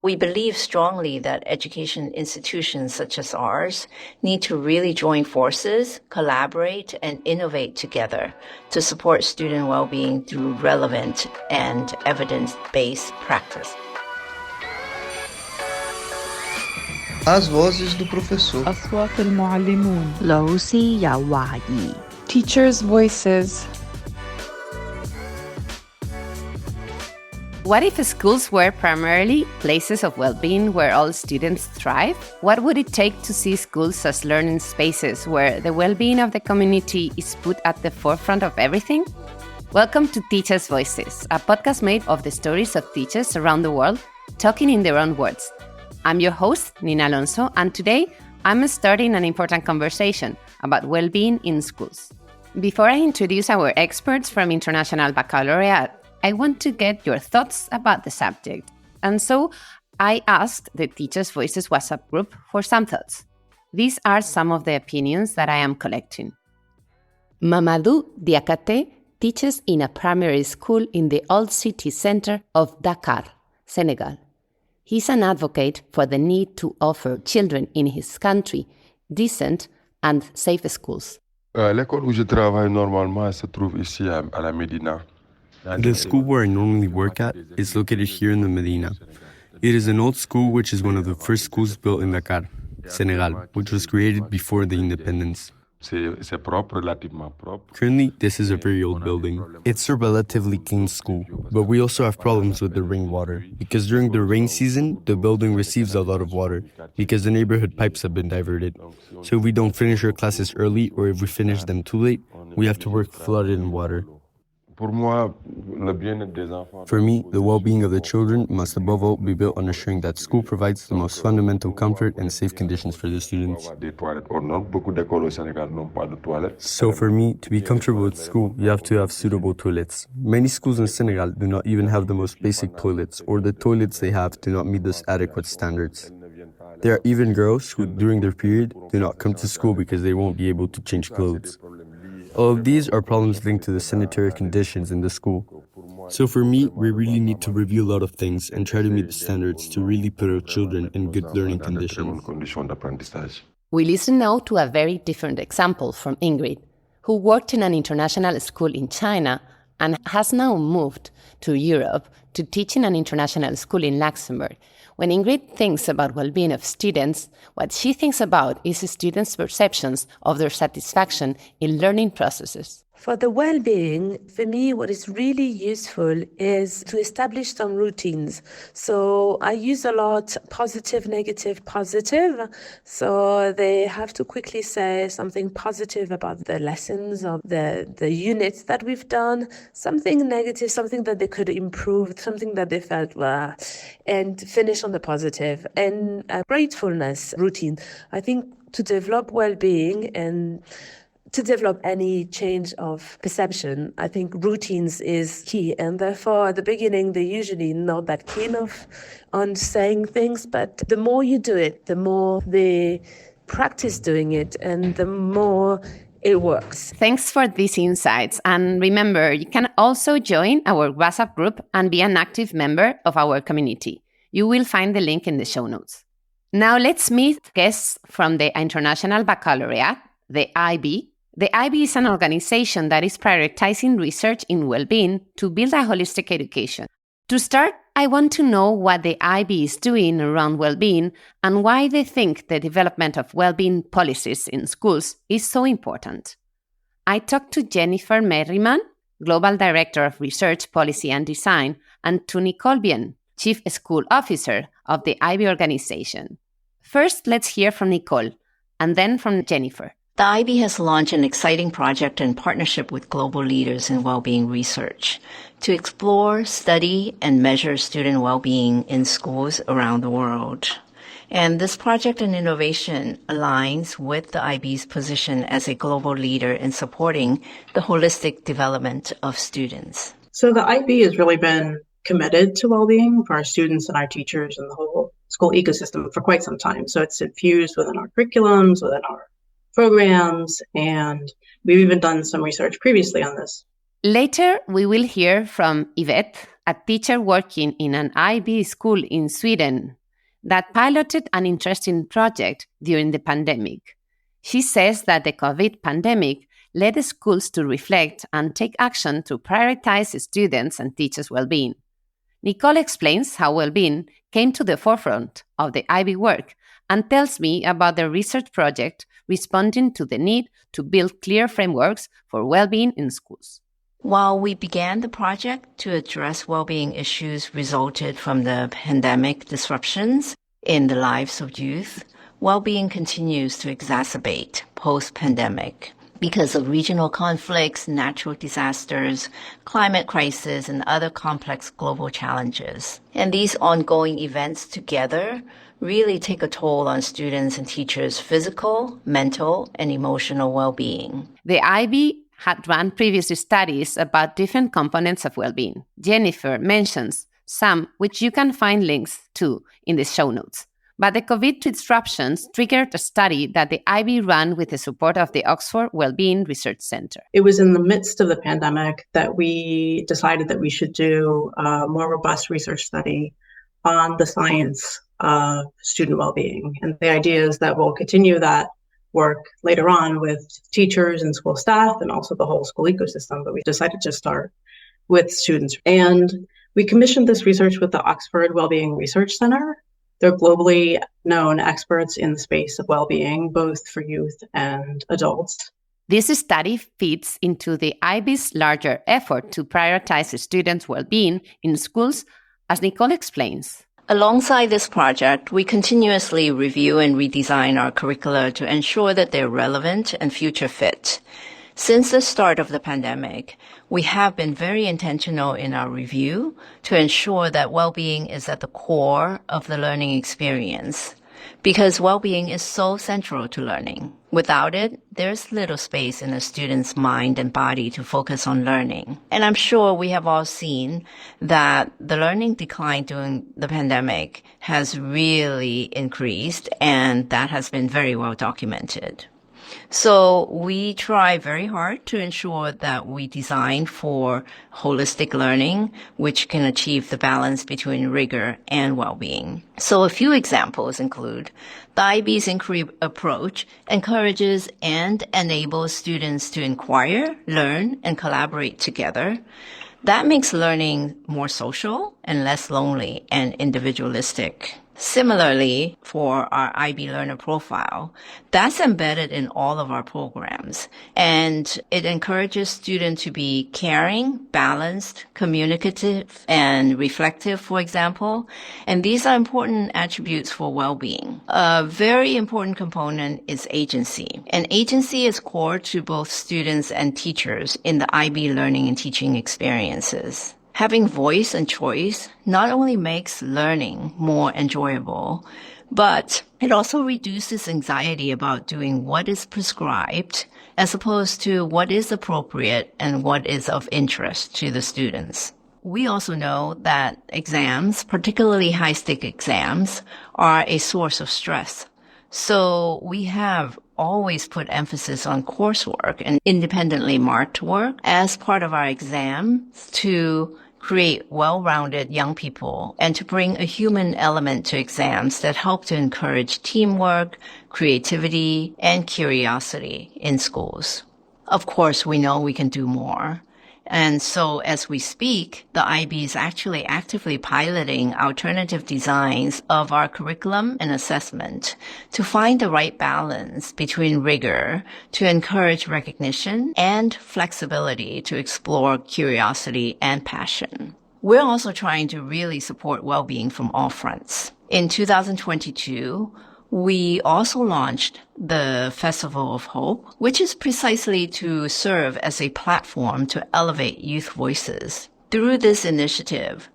We believe strongly that education institutions such as ours need to really join forces, collaborate, and innovate together to support student well-being through relevant and evidence-based practice. As vozes do professor. أصوات المعلمون. 老師有話兒. Teachers' voices. What if schools were primarily places of well-being where all students thrive? What would it take to see schools as learning spaces where the well-being of the community is put at the forefront of everything? Welcome to Teachers' Voices, a podcast made of the stories of teachers around the world talking in their own words. I'm your host, Nina Alonso, and today I'm starting an important conversation about well-being in schools. Before I introduce our experts from International Baccalaureate, I want to get your thoughts about the subject. And so I asked the Teachers' Voices WhatsApp group for some thoughts. These are some of the opinions that I am collecting. Mamadou Diakate teaches in a primary school in the old city center of Dakar, Senegal. He's an advocate for the need to offer children in his country decent and safe schools. L'école où je travaille normalement se trouve ici à la Médina. The school where I normally work at is located here in the Medina. It is an old school which is one of the first schools built in Dakar, Senegal, which was created before the independence. C'est propre, relativement propre. Currently, this is a very old building. It's a relatively clean school, but we also have problems with the rainwater, because during the rain season, the building receives a lot of water, because the neighborhood pipes have been diverted. So if we don't finish our classes early, or if we finish them too late, we have to work flooded in water. For me, the well-being of the children must above all be built on ensuring that school provides the most fundamental comfort and safe conditions for the students. So for me, to be comfortable with school, you have to have suitable toilets. Many schools in Senegal do not even have the most basic toilets, or the toilets they have do not meet those adequate standards. There are even girls who, during their period, do not come to school because they won't be able to change clothes. All of these are problems linked to the sanitary conditions in the school. So for me, we really need to review a lot of things and try to meet the standards to really put our children in good learning conditions. We listen now to a very different example from Ingrid, who worked in an international school in China and has now moved to Europe to teach in an international school in Luxembourg. When Ingrid thinks about well-being of students, what she thinks about is students' perceptions of their satisfaction in learning processes. For the well-being, for me, what is really useful is to establish some routines. So I use a lot positive, negative, positive. So they have to quickly say something positive about the lessons or the units that we've done, something negative, something that they could improve, something that they felt, and finish on the positive. And a gratefulness routine. I think to develop well-being and to develop any change of perception, I think routines is key. And therefore, at the beginning, they're usually not that keen on saying things. But the more you do it, the more they practice doing it, and the more it works. Thanks for these insights. And remember, you can also join our WhatsApp group and be an active member of our community. You will find the link in the show notes. Now let's meet guests from the International Baccalaureate, the IB. The IB is an organization that is prioritizing research in well-being to build a holistic education. To start, I want to know what the IB is doing around well-being and why they think the development of well-being policies in schools is so important. I talked to Jennifer Merriman, Global Director of Research, Policy and Design, and to Nicole Bien, Chief School Officer of the IB organization. First, let's hear from Nicole, and then from Jennifer. The IB has launched an exciting project in partnership with global leaders in well-being research to explore, study, and measure student well-being in schools around the world. And this project and innovation aligns with the IB's position as a global leader in supporting the holistic development of students. So the IB has really been committed to well-being for our students and our teachers and the whole school ecosystem for quite some time. So it's infused within our curriculums, within our programs, and we've even done some research previously on this. Later, we will hear from Yvette, a teacher working in an IB school in Sweden that piloted an interesting project during the pandemic. She says that the COVID pandemic led the schools to reflect and take action to prioritize students' and teachers' well-being. Nicole explains how well-being came to the forefront of the IB work and tells me about the research project responding to the need to build clear frameworks for well-being in schools. While we began the project to address well-being issues resulted from the pandemic disruptions in the lives of youth, well-being continues to exacerbate post-pandemic because of regional conflicts, natural disasters, climate crisis, and other complex global challenges. And these ongoing events together really take a toll on students and teachers' physical, mental, and emotional well-being. The IB had run previous studies about different components of well-being. Jennifer mentions some which you can find links to in the show notes. But the COVID disruptions triggered a study that the IB ran with the support of the Oxford Wellbeing Research Center. It was in the midst of the pandemic that we decided that we should do a more robust research study on the science of student well-being. And the idea is that we'll continue that work later on with teachers and school staff and also the whole school ecosystem. But we decided to start with students. And we commissioned this research with the Oxford Wellbeing Research Center. They're globally known experts in the space of well-being, both for youth and adults. This study fits into the IB's larger effort to prioritize students' well-being in schools, as Nicole explains. Alongside this project, we continuously review and redesign our curricula to ensure that they're relevant and future fit. Since the start of the pandemic, we have been very intentional in our review to ensure that well-being is at the core of the learning experience, because well-being is so central to learning. Without it, there's little space in a student's mind and body to focus on learning. And I'm sure we have all seen that the learning decline during the pandemic has really increased, and that has been very well documented. So we try very hard to ensure that we design for holistic learning, which can achieve the balance between rigor and well-being. So a few examples include the IB's inquiry approach encourages and enables students to inquire, learn, and collaborate together. That makes learning more social and less lonely and individualistic. Similarly, for our IB learner profile, that's embedded in all of our programs, and it encourages students to be caring, balanced, communicative, and reflective, for example. And these are important attributes for well-being. A very important component is agency, and agency is core to both students and teachers in the IB learning and teaching experiences. Having voice and choice not only makes learning more enjoyable, but it also reduces anxiety about doing what is prescribed as opposed to what is appropriate and what is of interest to the students. We also know that exams, particularly high-stake exams, are a source of stress. So we have always put emphasis on coursework and independently marked work as part of our exams to create well-rounded young people and to bring a human element to exams that help to encourage teamwork, creativity, and curiosity in schools. Of course, we know we can do more. And so as we speak, the IB is actually actively piloting alternative designs of our curriculum and assessment to find the right balance between rigor to encourage recognition and flexibility to explore curiosity and passion. We're also trying to really support well-being from all fronts. In 2022, we also launched the Festival of Hope, which is precisely to serve as a platform to elevate youth voices. Through this initiative,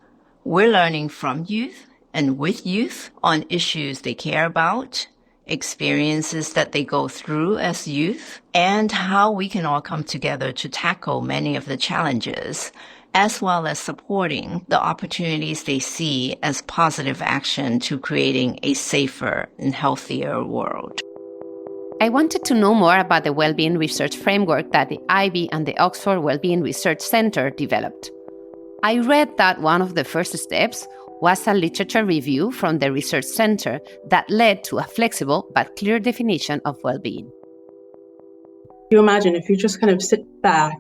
we're learning from youth and with youth on issues they care about, experiences that they go through as youth, and how we can all come together to tackle many of the challenges, as well as supporting the opportunities they see as positive action to creating a safer and healthier world. I wanted to know more about the Wellbeing Research Framework that the IB and the Oxford Wellbeing Research Center developed. I read that one of the first steps was a literature review from the research center that led to a flexible but clear definition of well-being. You imagine if you just kind of sit back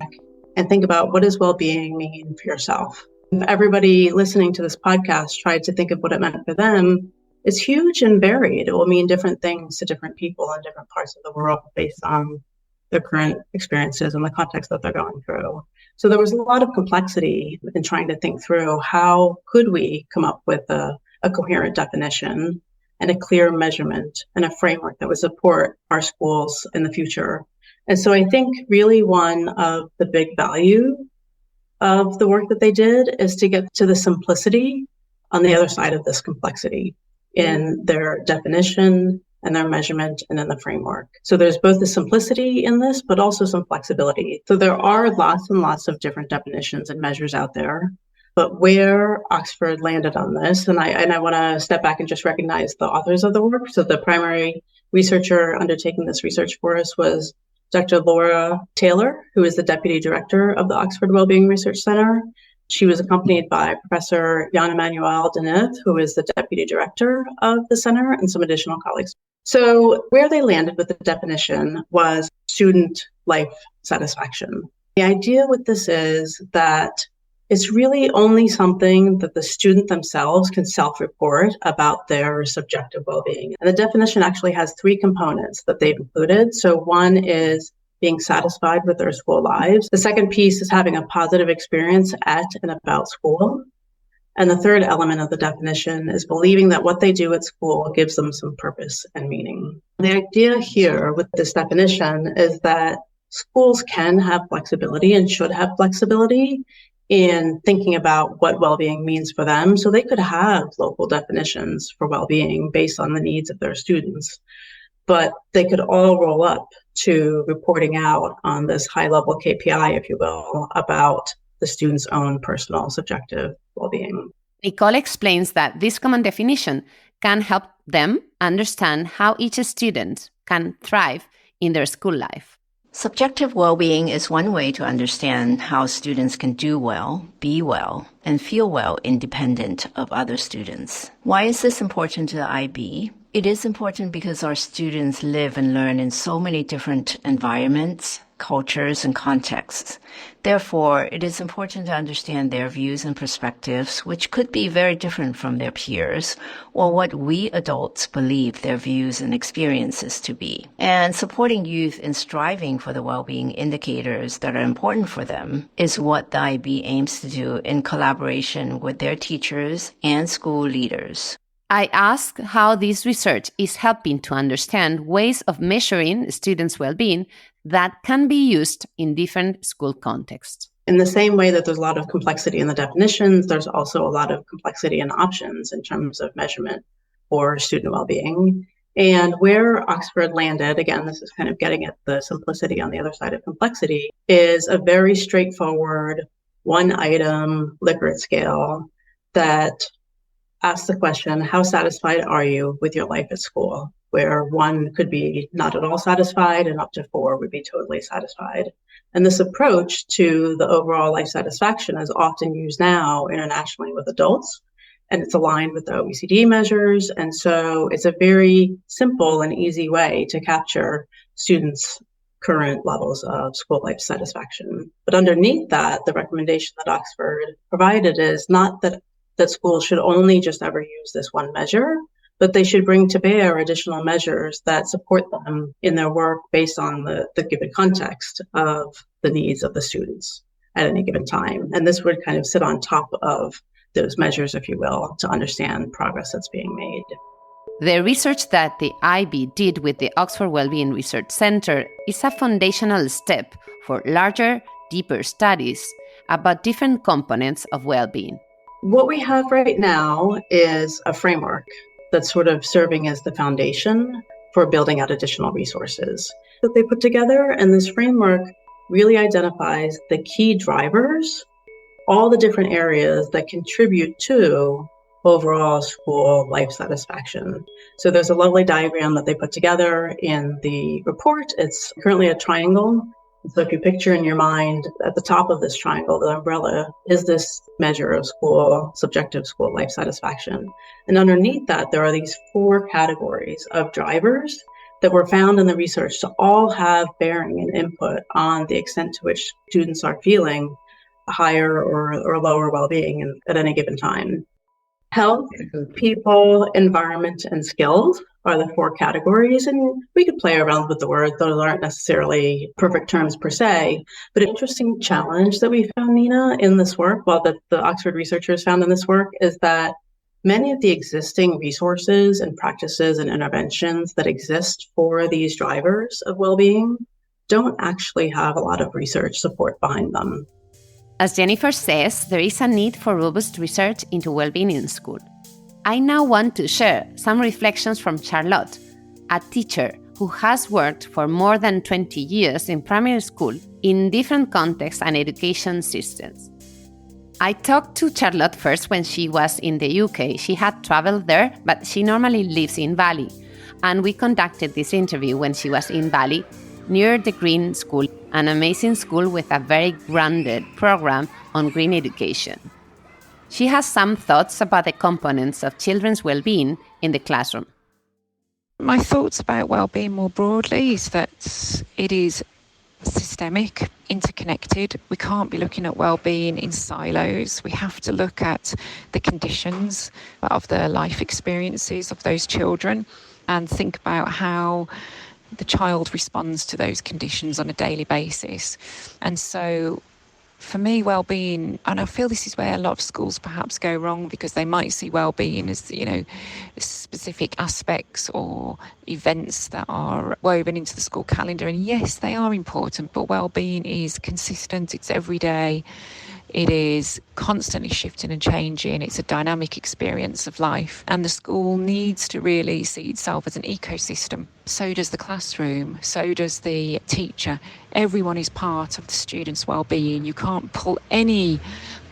and think about what does well-being mean for yourself. If everybody listening to this podcast tried to think of what it meant for them, it's huge and varied. It will mean different things to different people in different parts of the world based on their current experiences and the context that they're going through. So there was a lot of complexity in trying to think through how could we come up with a coherent definition and a clear measurement and a framework that would support our schools in the future. And so I think really one of the big value of the work that they did is to get to the simplicity on the other side of this complexity in their definition and their measurement and in the framework. So there's both the simplicity in this, but also some flexibility. So there are lots and lots of different definitions and measures out there, but where Oxford landed on this, and I want to step back and just recognize the authors of the work. So the primary researcher undertaking this research for us was Dr. Laura Taylor, who is the deputy director of the Oxford Wellbeing Research Center. She was accompanied by Professor Jan-Emmanuel Deneuve, who is the deputy director of the center, and some additional colleagues. So where they landed with the definition was student life satisfaction. The idea with this is that it's really only something that the student themselves can self-report about their subjective well-being. And the definition actually has three components that they've included. So one is being satisfied with their school lives. The second piece is having a positive experience at and about school. And the third element of the definition is believing that what they do at school gives them some purpose and meaning. The idea here with this definition is that schools can have flexibility and should have flexibility in thinking about what well-being means for them. So they could have local definitions for well-being based on the needs of their students, but they could all roll up to reporting out on this high-level KPI, if you will, about the student's own personal subjective well-being. Nicole explains that this common definition can help them understand how each student can thrive in their school life. Subjective well-being is one way to understand how students can do well, be well, and feel well independent of other students. Why is this important to the IB? It is important because our students live and learn in so many different environments, cultures, and contexts. Therefore, it is important to understand their views and perspectives, which could be very different from their peers, or what we adults believe their views and experiences to be. And supporting youth in striving for the well-being indicators that are important for them is what the IB aims to do in collaboration with their teachers and school leaders. I asked how this research is helping to understand ways of measuring students' well-being that can be used in different school contexts. In the same way that there's a lot of complexity in the definitions, there's also a lot of complexity in options in terms of measurement for student well-being. And where Oxford landed, again, this is kind of getting at the simplicity on the other side of complexity, is a very straightforward one-item Likert scale that asks the question, how satisfied are you with your life at school? Where 1 could be not at all satisfied and up to 4 would be totally satisfied. And this approach to the overall life satisfaction is often used now internationally with adults, and it's aligned with the OECD measures. And so it's a very simple and easy way to capture students' current levels of school life satisfaction. But underneath that, the recommendation that Oxford provided is not that schools should only just ever use this one measure, but they should bring to bear additional measures that support them in their work based on the given context of the needs of the students at any given time. And this would kind of sit on top of those measures, if you will, to understand progress that's being made. The research that the IB did with the Oxford Wellbeing Research Center is a foundational step for larger, deeper studies about different components of well-being. What we have right now is a framework that's sort of serving as the foundation for building out additional resources that they put together. And this framework really identifies the key drivers, all the different areas that contribute to overall school life satisfaction. So there's a lovely diagram that they put together in the report. It's currently a triangle So if you picture in your mind at the top of this triangle, the umbrella is this measure of subjective school life satisfaction. And underneath that, there are these 4 categories of drivers that were found in the research to all have bearing and input on the extent to which students are feeling higher or lower well-being at any given time. Health, people, environment, and skills are the 4 categories, and we could play around with the words. Those aren't necessarily perfect terms per se, but an interesting challenge that we found, Nina, in this work, that the Oxford researchers found in this work, is that many of the existing resources and practices and interventions that exist for these drivers of well-being don't actually have a lot of research support behind them. As Jennifer says, there is a need for robust research into well-being in school. I now want to share some reflections from Charlotte, a teacher who has worked for more than 20 years in primary school in different contexts and education systems. I talked to Charlotte first when she was in the UK. She had traveled there, but she normally lives in Bali. And we conducted this interview when she was in Bali, near the Green School, an amazing school with a very grounded program on green education. She has some thoughts about the components of children's well-being in the classroom. My thoughts about well-being more broadly is that it is systemic, interconnected. We can't be looking at well-being in silos. We have to look at the conditions of the life experiences of those children and think about how the child responds to those conditions on a daily basis. And so for me, well-being, and I feel this is where a lot of schools perhaps go wrong, because they might see well-being as, specific aspects or events that are woven into the school calendar. And yes, they are important, but well-being is consistent, it's every day. It is constantly shifting and changing. It's a dynamic experience of life. And the school needs to really see itself as an ecosystem. So does the classroom. So does the teacher. Everyone is part of the student's well-being. You can't pull any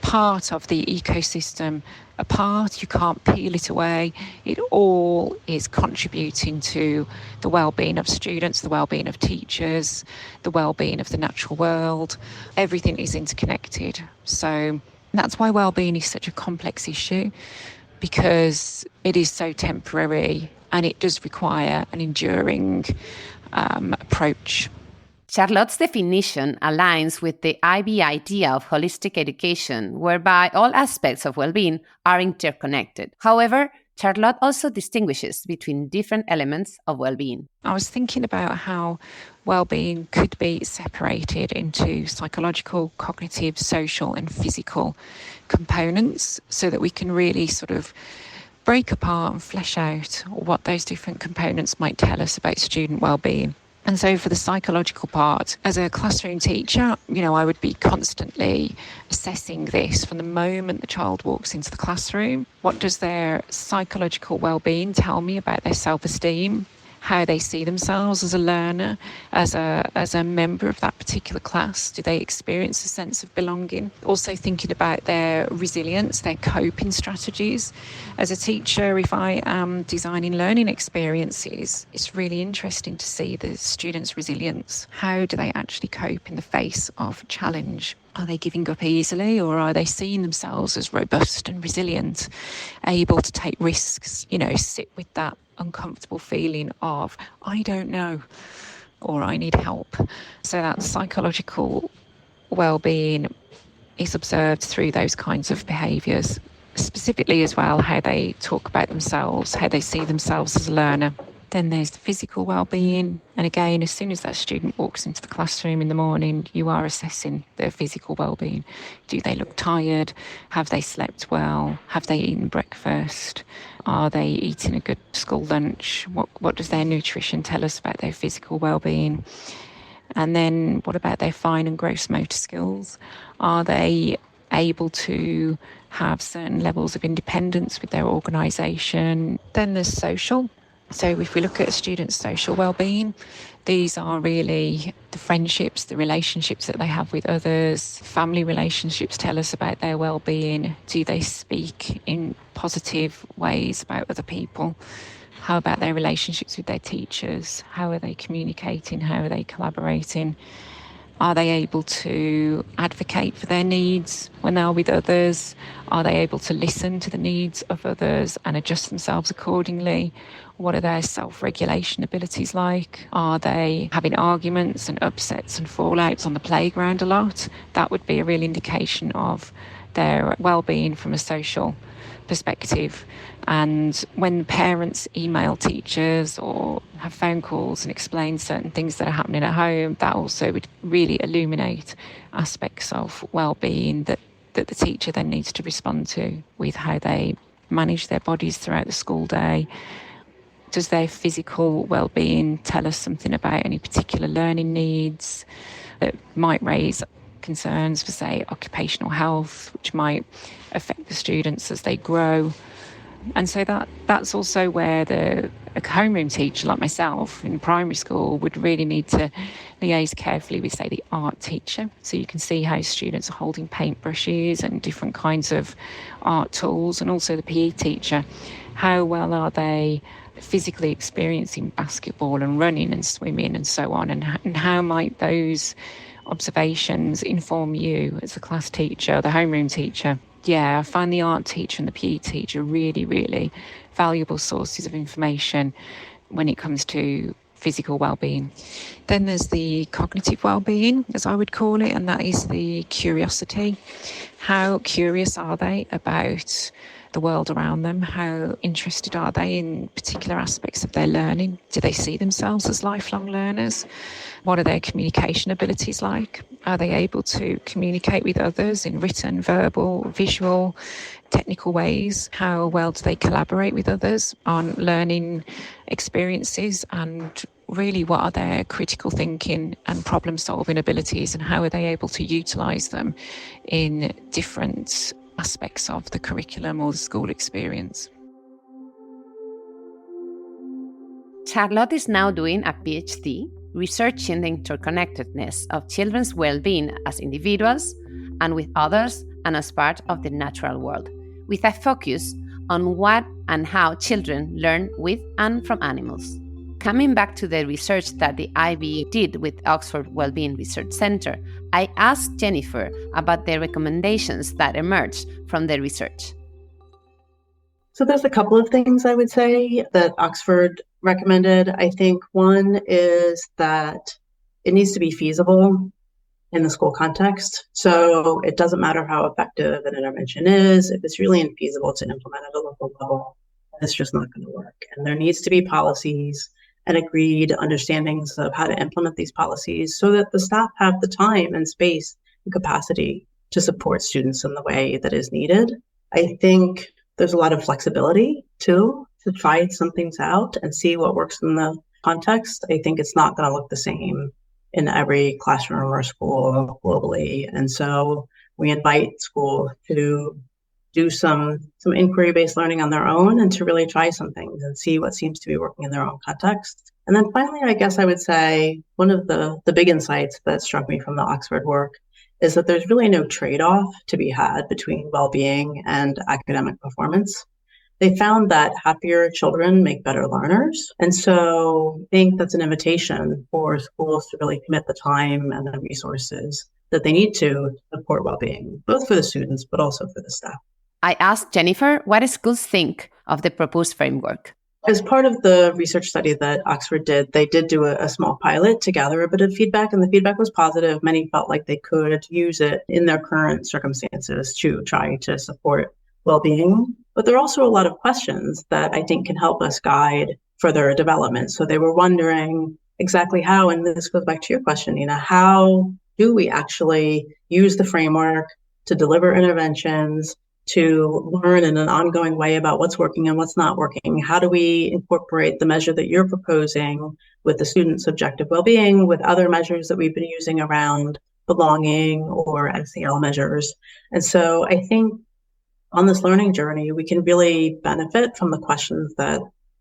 part of the ecosystem apart. You can't peel it away. It all is contributing to the well-being of students, the well-being of teachers, the well-being of the natural world. Everything is interconnected. So that's why well-being is such a complex issue, because it is so temporary and it does require an enduring approach. Charlotte's definition aligns with the IB idea of holistic education, whereby all aspects of well-being are interconnected. However, Charlotte also distinguishes between different elements of well-being. I was thinking about how well-being could be separated into psychological, cognitive, social, and physical components, so that we can really sort of break apart and flesh out what those different components might tell us about student well-being. And so for the psychological part, as a classroom teacher, I would be constantly assessing this from the moment the child walks into the classroom. What does their psychological well-being tell me about their self-esteem? How they see themselves as a learner, as a member of that particular class? Do they experience a sense of belonging? Also thinking about their resilience, their coping strategies. As a teacher, if I am designing learning experiences, it's really interesting to see the students' resilience. How do they actually cope in the face of challenge? Are they giving up easily, or are they seeing themselves as robust and resilient, able to take risks, sit with that uncomfortable feeling of, I don't know, or I need help. So that psychological well-being is observed through those kinds of behaviours, specifically as well how they talk about themselves, how they see themselves as a learner. Then there's the physical well-being. And again, as soon as that student walks into the classroom in the morning, you are assessing their physical well-being. Do they look tired? Have they slept well? Have they eaten breakfast? Are they eating a good school lunch? What does their nutrition tell us about their physical well-being? And then what about their fine and gross motor skills? Are they able to have certain levels of independence with their organisation? Then there's social. So if we look at a student's social well-being, these are really the friendships, the relationships that they have with others. Family relationships tell us about their well-being. Do they speak in positive ways about other people? How about their relationships with their teachers? How are they communicating? How are they collaborating? Are they able to advocate for their needs when they are with others? Are they able to listen to the needs of others and adjust themselves accordingly? What are their self-regulation abilities like? Are they having arguments and upsets and fallouts on the playground a lot? That would be a real indication of their well-being from a social perspective. And when parents email teachers or have phone calls and explain certain things that are happening at home, that also would really illuminate aspects of well-being that the teacher then needs to respond to, with how they manage their bodies throughout the school day. Does their physical well-being tell us something about any particular learning needs that might raise concerns for, say, occupational health, which might affect the students as they grow? And so that's also where a homeroom teacher like myself in primary school would really need to liaise carefully with, say, the art teacher. So you can see how students are holding paintbrushes and different kinds of art tools, and also the PE teacher. How well are they physically experiencing basketball and running and swimming and so on, and how might those observations inform you as a class teacher, the homeroom teacher? Yeah, I find the art teacher and the PE teacher really, really valuable sources of information when it comes to physical well-being. Then there's the cognitive well-being, as I would call it, and that is the curiosity. How curious are they about the world around them? How interested are they in particular aspects of their learning? Do they see themselves as lifelong learners? What are their communication abilities like? Are they able to communicate with others in written, verbal, visual, technical ways? How well do they collaborate with others on learning experiences? And really, what are their critical thinking and problem-solving abilities, and how are they able to utilise them in different aspects of the curriculum or the school experience? Charlotte is now doing a PhD researching the interconnectedness of children's well-being as individuals and with others and as part of the natural world, with a focus on what and how children learn with and from animals. Coming back to the research that the IB did with Oxford Wellbeing Research Center, I asked Jennifer about the recommendations that emerged from the research. So there's a couple of things I would say that Oxford recommended. I think one is that it needs to be feasible in the school context. So it doesn't matter how effective an intervention is, if it's really infeasible to implement at a local level, it's just not going to work. And there needs to be policies and agreed understandings of how to implement these policies so that the staff have the time and space and capacity to support students in the way that is needed. I think there's a lot of flexibility too, to try some things out and see what works in the context. I think it's not going to look the same in every classroom or school globally. And so we invite schools to do some inquiry-based learning on their own and to really try some things and see what seems to be working in their own context. And then finally, I guess I would say one of the big insights that struck me from the Oxford work is that there's really no trade-off to be had between well-being and academic performance. They found that happier children make better learners. And so I think that's an invitation for schools to really commit the time and the resources that they need to support well-being, both for the students, but also for the staff. I asked Jennifer what schools think of the proposed framework. As part of the research study that Oxford did, they did do a small pilot to gather a bit of feedback, and the feedback was positive. Many felt like they could use it in their current circumstances to try to support well-being. But there are also a lot of questions that I think can help us guide further development. So they were wondering exactly how, and this goes back to your question, Nina, how do we actually use the framework to deliver interventions, to learn in an ongoing way about what's working and what's not working? How do we incorporate the measure that you're proposing with the student subjective well-being, with other measures that we've been using around belonging or SEL measures? And so I think on this learning journey, we can really benefit from the questions that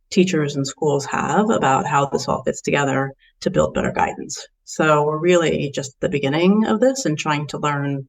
teachers and schools have about how this all fits together to build better guidance. So we're really just at the beginning of this and trying to learn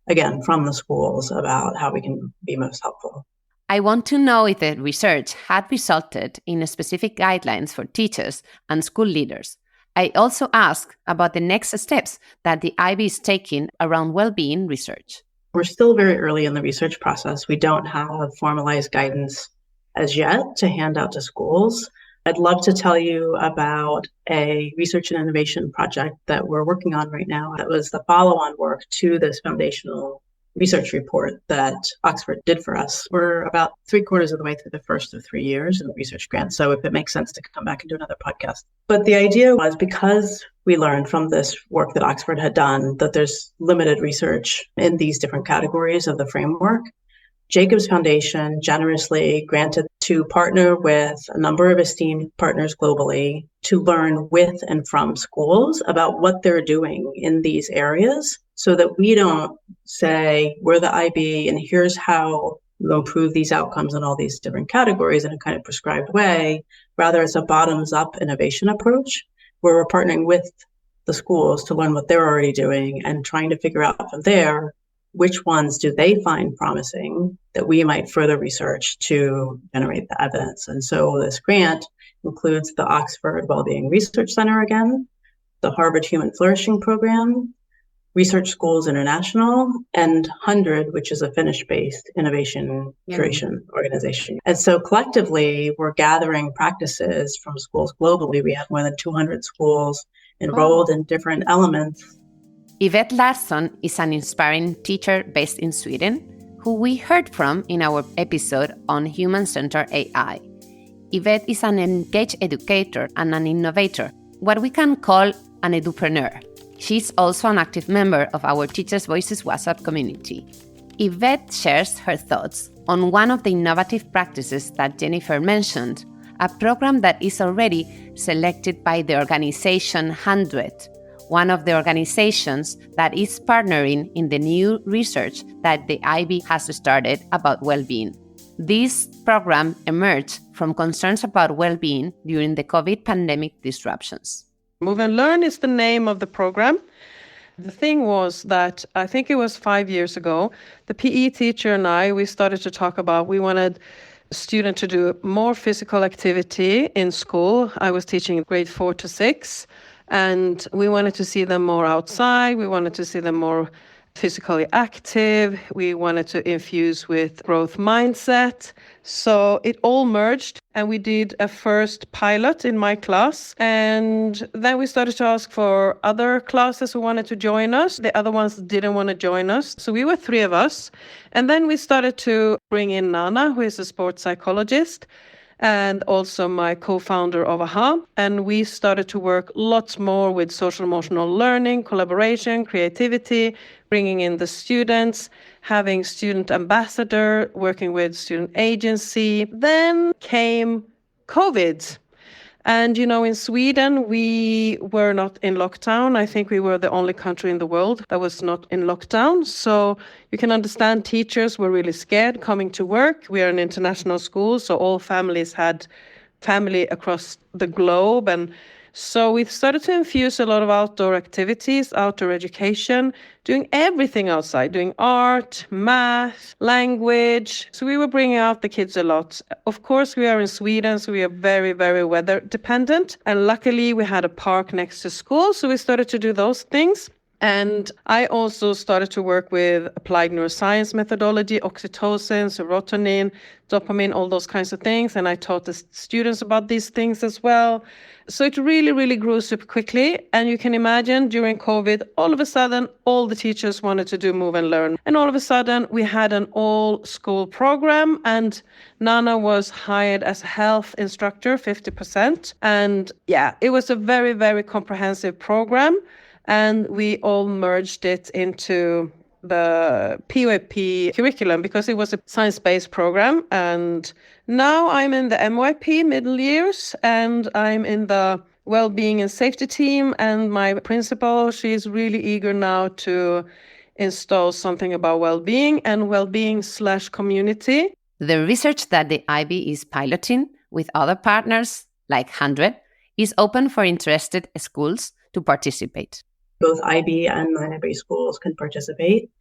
again, from the schools about how we can be most helpful. I want to know if the research had resulted in specific guidelines for teachers and school leaders, I also asked about the next steps that the IB is taking around well-being research. We're still very early in the research process. We don't have formalized guidance as yet to hand out to schools. I'd love to tell you about a research and innovation project that we're working on right now. That was the follow-on work to this foundational research report that Oxford did for us. We're about 3/4 of the way through the first of 3 years in the research grant. So if it makes sense to come back and do another podcast. But the idea was, because we learned from this work that Oxford had done that there's limited research in these different categories of the framework, Jacobs Foundation generously granted to partner with a number of esteemed partners globally to learn with and from schools about what they're doing in these areas, so that we don't say, we're the IB and here's how we'll improve these outcomes in all these different categories in a kind of prescribed way. Rather, it's a bottoms-up innovation approach where we're partnering with the schools to learn what they're already doing and trying to figure out from there which ones do they find promising that we might further research to generate the evidence. And so this grant includes the Oxford Wellbeing Research Center again, the Harvard Human Flourishing Program, Research Schools International, and 100, which is a Finnish-based innovation curation organization. And so collectively, we're gathering practices from schools globally. We have more than 200 schools enrolled in different elements. Yvette Larsson is an inspiring teacher based in Sweden, who we heard from in our episode on human-centered AI. Yvette is an engaged educator and an innovator, what we can call an edupreneur. She's also an active member of our Teachers' Voices WhatsApp community. Yvette shares her thoughts on one of the innovative practices that Jennifer mentioned, a program that is already selected by the organization 100, one of the organizations that is partnering in the new research that the IB has started about well-being. This program emerged from concerns about well-being during the COVID pandemic disruptions. Move and Learn is the name of the program. The thing was that I think it was 5 years ago, the PE teacher and we started to talk about we wanted students to do more physical activity in school. I was teaching grade 4 to 6. And we wanted to see them more outside. We wanted to see them more physically active. We wanted to infuse with growth mindset. So it all merged, and we did a first pilot in my class. And then we started to ask for other classes who wanted to join us. The other ones didn't want to join us. So we were 3 of us. And then we started to bring in Nana, who is a sports psychologist, and also my co-founder of AHA. And we started to work lots more with social emotional learning, collaboration, creativity, bringing in the students, having student ambassador, working with student agency. Then came COVID. And, in Sweden, we were not in lockdown. I think we were the only country in the world that was not in lockdown. So you can understand teachers were really scared coming to work. We are an international school, so all families had family across the globe. And so we started to infuse a lot of outdoor activities, outdoor education, doing everything outside, doing art, math, language. So we were bringing out the kids a lot. Of course, we are in Sweden, so we are very, very weather dependent. And luckily, we had a park next to school, so we started to do those things. And I also started to work with applied neuroscience methodology, oxytocin, serotonin, dopamine, all those kinds of things. And I taught the students about these things as well. So it really, really grew super quickly. And you can imagine during COVID, all of a sudden, all the teachers wanted to do Move and Learn. And all of a sudden, we had an all-school program. And Nana was hired as a health instructor, 50%. And yeah, it was a very, very comprehensive program. And we all merged it into the PYP curriculum because it was a science-based program. And now I'm in the MYP middle years, and I'm in the well-being and safety team. And my principal, she's really eager now to install something about well-being and well-being/community. The research that the IB is piloting with other partners like 100 is open for interested schools to participate. Both IB and non-IB schools can participate.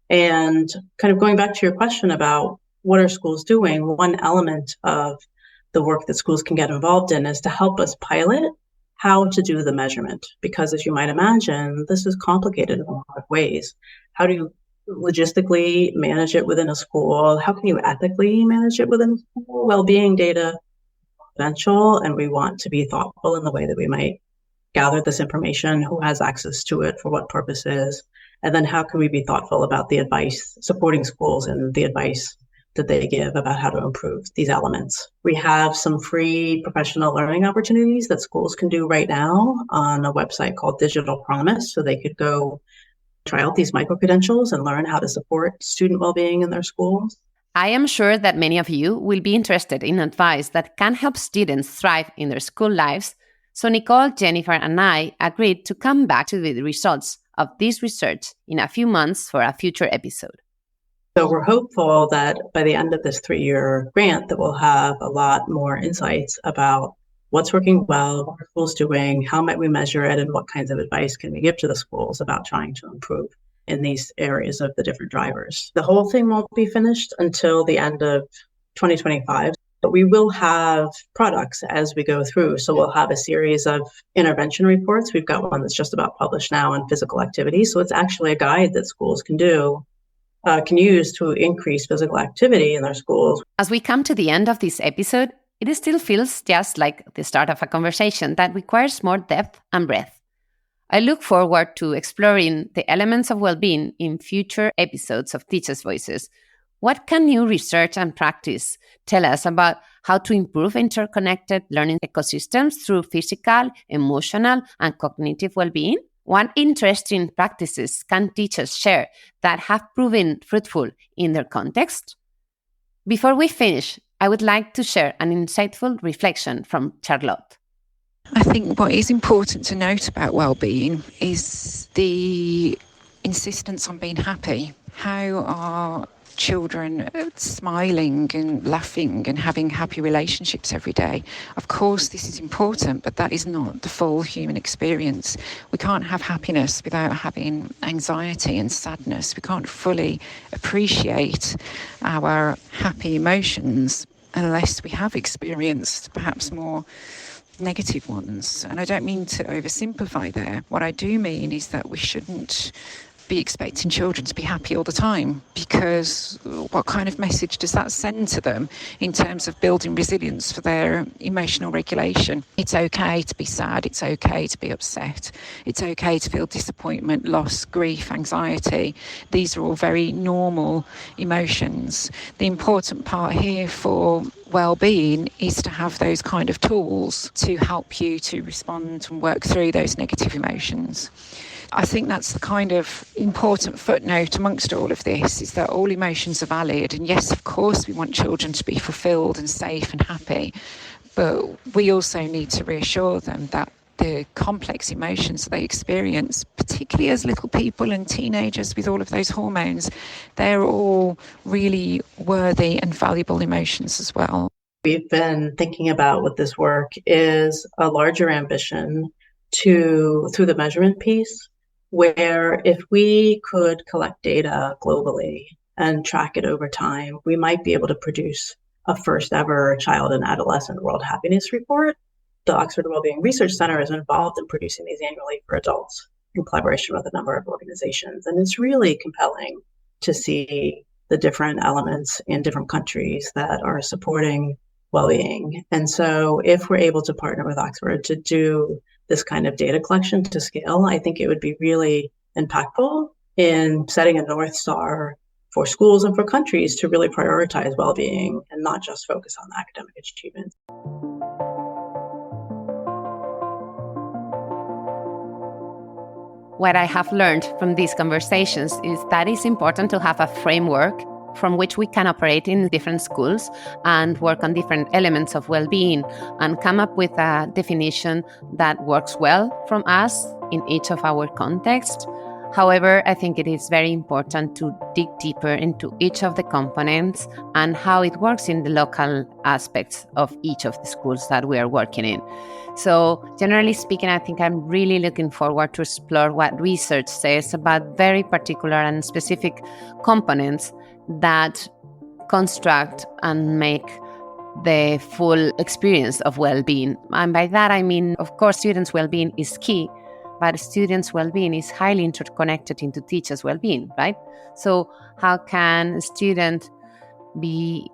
And kind of going back to your question about what are schools doing, one element of the work that schools can get involved in is to help us pilot how to do the measurement. Because as you might imagine, this is complicated in a lot of ways. How do you logistically manage it within a school? How can you ethically manage it within a school? Well-being data is essential, and we want to be thoughtful in the way that we might gather this information, who has access to it, for what purposes, and then how can we be thoughtful about the advice, supporting schools and the advice that they give about how to improve these elements. We have some free professional learning opportunities that schools can do right now on a website called Digital Promise, so they could go try out these micro-credentials and learn how to support student well-being in their schools. I am sure that many of you will be interested in advice that can help students thrive in their school lives. So Nicole, Jennifer, and I agreed to come back to the results of this research in a few months for a future episode. So we're hopeful that by the end of this 3-year grant that we'll have a lot more insights about what's working well, what are schools doing, how might we measure it, and what kinds of advice can we give to the schools about trying to improve in these areas of the different drivers. The whole thing won't be finished until the end of 2025, but we will have products as we go through. So we'll have a series of intervention reports. We've got one that's just about published now on physical activity. So it's actually a guide that schools can use to increase physical activity in their schools. As we come to the end of this episode, it still feels just like the start of a conversation that requires more depth and breadth. I look forward to exploring the elements of well-being in future episodes of Teachers' Voices. What can new research and practice tell us about how to improve interconnected learning ecosystems through physical, emotional, and cognitive well-being? What interesting practices can teachers share that have proven fruitful in their context? Before we finish, I would like to share an insightful reflection from Charlotte. I think what is important to note about well-being is the insistence on being happy. How are children smiling and laughing and having happy relationships every day? Of course, this is important, but that is not the full human experience. We can't have happiness without having anxiety and sadness. We can't fully appreciate our happy emotions unless we have experienced perhaps more negative ones. And I don't mean to oversimplify there. What I do mean is that we shouldn't be expecting children to be happy all the time, because what kind of message does that send to them in terms of building resilience for their emotional regulation? It's okay to be sad, it's okay to be upset, it's okay to feel disappointment, loss, grief, anxiety. These are all very normal emotions. The important part here for well-being is to have those kind of tools to help you to respond and work through those negative emotions. I think that's the kind of important footnote amongst all of this, is that all emotions are valid. And yes, of course, we want children to be fulfilled and safe and happy, but we also need to reassure them that the complex emotions they experience, particularly as little people and teenagers with all of those hormones, they're all really worthy and valuable emotions as well. We've been thinking about with this work is a larger ambition through the measurement piece, where if we could collect data globally and track it over time, we might be able to produce a first ever child and adolescent world happiness report. The Oxford Wellbeing Research Center is involved in producing these annually for adults in collaboration with a number of organizations. And it's really compelling to see the different elements in different countries that are supporting well-being. And so if we're able to partner with Oxford to do this kind of data collection to scale, I think it would be really impactful in setting a North Star for schools and for countries to really prioritize well-being and not just focus on academic achievement. What I have learned from these conversations is that it's important to have a framework from which we can operate in different schools and work on different elements of well-being and come up with a definition that works well from us in each of our contexts. However, I think it is very important to dig deeper into each of the components and how it works in the local aspects of each of the schools that we are working in. So generally speaking, I think I'm really looking forward to explore what research says about very particular and specific components that construct and make the full experience of well-being. And by that, I mean, of course, students' well-being is key, but students' well-being is highly interconnected into teachers' well-being, right? So how can a student be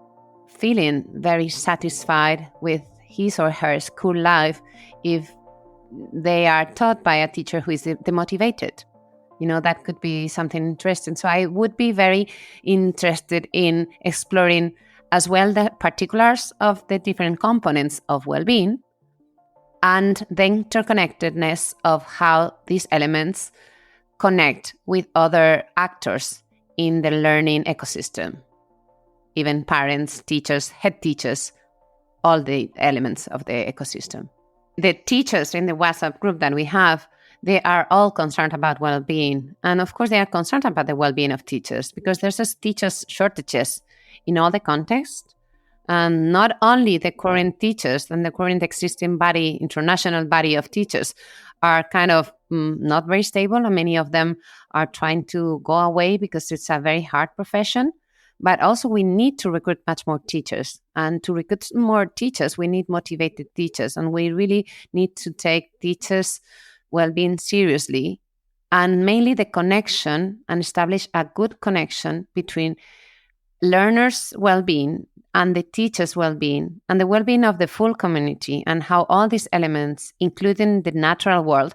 feeling very satisfied with his or her school life if they are taught by a teacher who is demotivated? That could be something interesting. So I would be very interested in exploring as well the particulars of the different components of well-being and the interconnectedness of how these elements connect with other actors in the learning ecosystem. Even parents, teachers, head teachers, all the elements of the ecosystem. The teachers in the WhatsApp group that we have, they are all concerned about well-being. And of course, they are concerned about the well-being of teachers because there's just teachers shortages in all the context. And not only the current teachers and the current existing international body of teachers are kind of not very stable, and many of them are trying to go away because it's a very hard profession. But also we need to recruit much more teachers. And to recruit more teachers, we need motivated teachers. And we really need to take teachers' well-being seriously, and mainly the connection, and establish a good connection between learners' well-being and the teachers' well-being and the well-being of the full community, and how all these elements, including the natural world,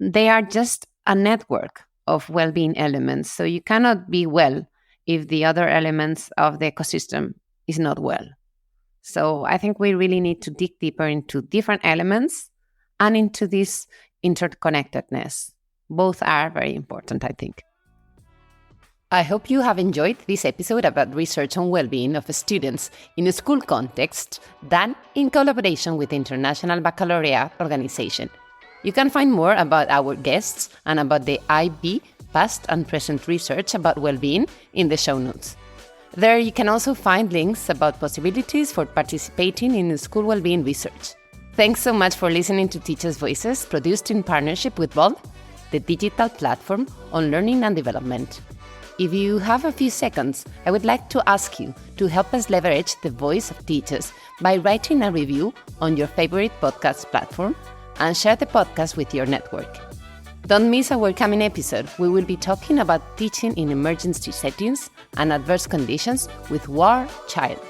they are just a network of well-being elements. So you cannot be well if the other elements of the ecosystem is not well. So I think we really need to dig deeper into different elements and into this interconnectedness. Both are very important, I think. I hope you have enjoyed this episode about research on well-being of students in a school context done in collaboration with the International Baccalaureate organization. You can find more about our guests and about the IB past and present research about well-being in the show notes. There you can also find links about possibilities for participating in school well-being research. Thanks so much for listening to Teachers' Voices, produced in partnership with Volt, the digital platform on learning and development. If you have a few seconds, I would like to ask you to help us leverage the voice of teachers by writing a review on your favorite podcast platform and share the podcast with your network. Don't miss our coming episode. We will be talking about teaching in emergency settings and adverse conditions with War Child.